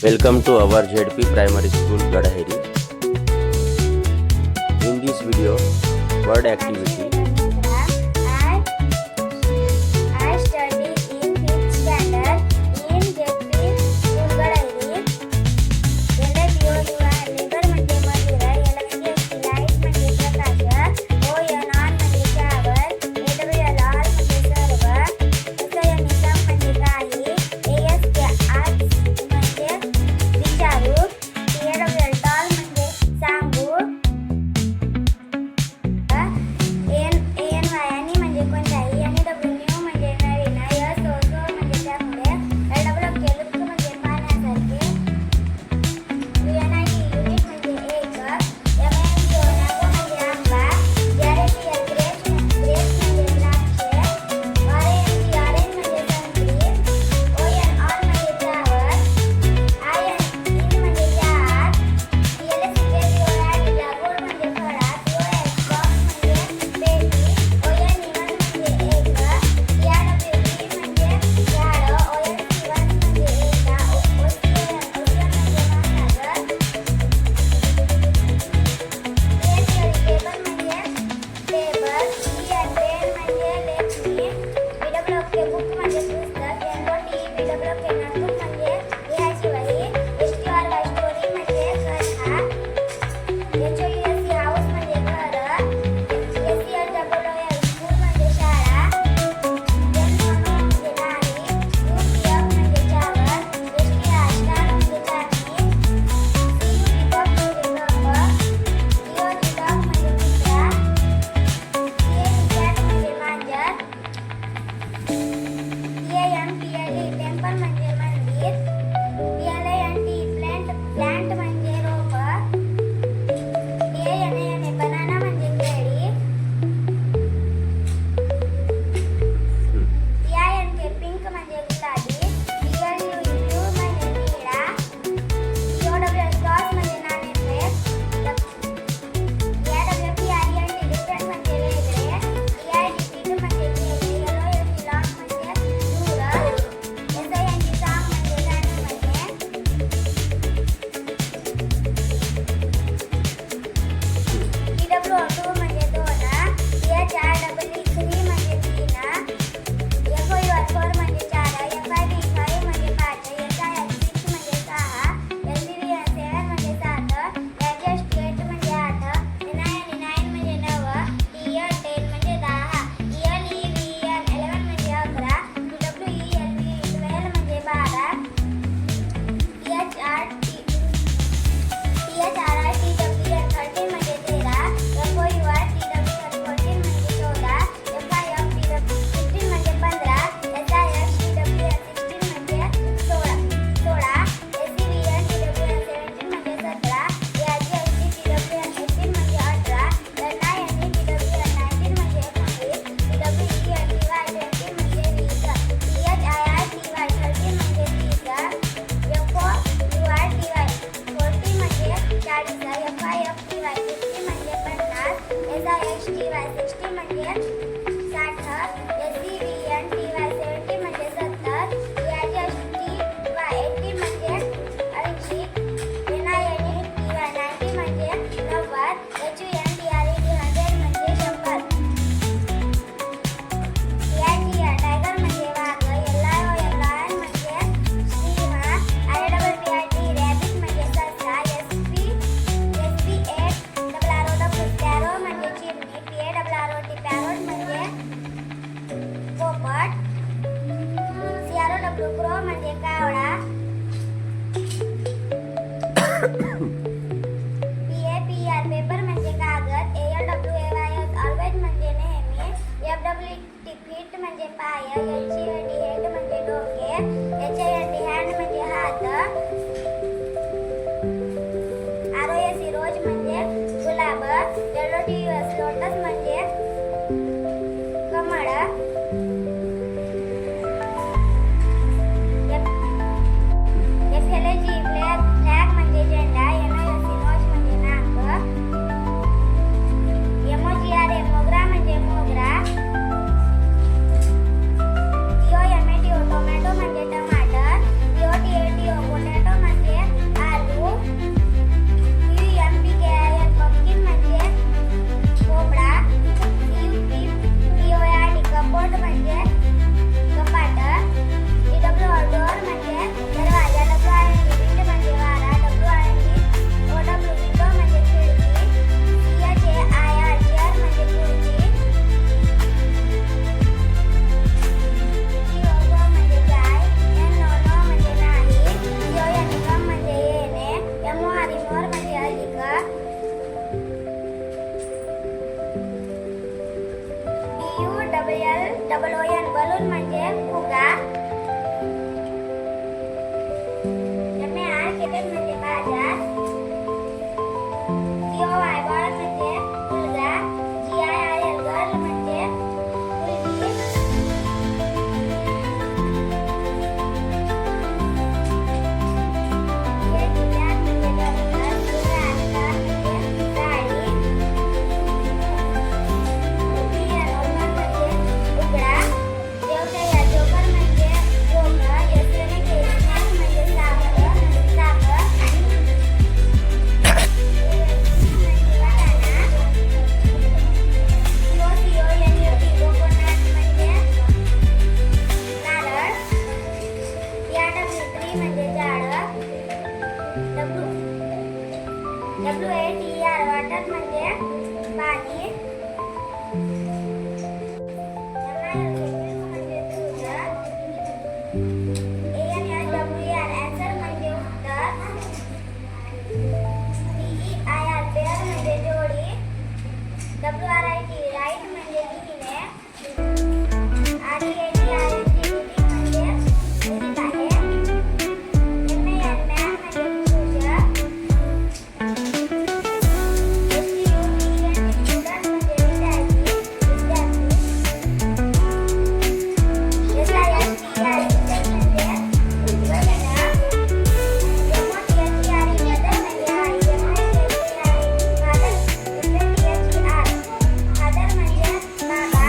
Welcome to our ZP Primary School Gadaheri. In this video, word activity. I study in 5th standard in ZP School Gadaheri. Labour म्हणजे मजूर, LSTS light म्हणजे प्रकाश, ON म्हणजे shower, AWL all म्हणजे सर्व, SIN Nizam म्हणजे काही, ASK arts म्हणजे विचारू, TAWL टॉल म्हणजे सांगू, WATR वॉटर म्हणजे पाणी. म्हणजे दूध. ANSWER answer म्हणजे उत्तर. PEIR पेअर म्हणजे जोडी. WRIT राईट म्हणजे लिहिणे. REAT म्हणजे गीत आहे. MAN मॅन म्हणजे पुरुष. STUDENT स्टुडंट म्हणजे विद्यार्थी. SISTR insect म्हणजे वर्ण. MOTHER मदर म्हणजे आई. MISTER father. FATHER फादर म्हणजे बाबा.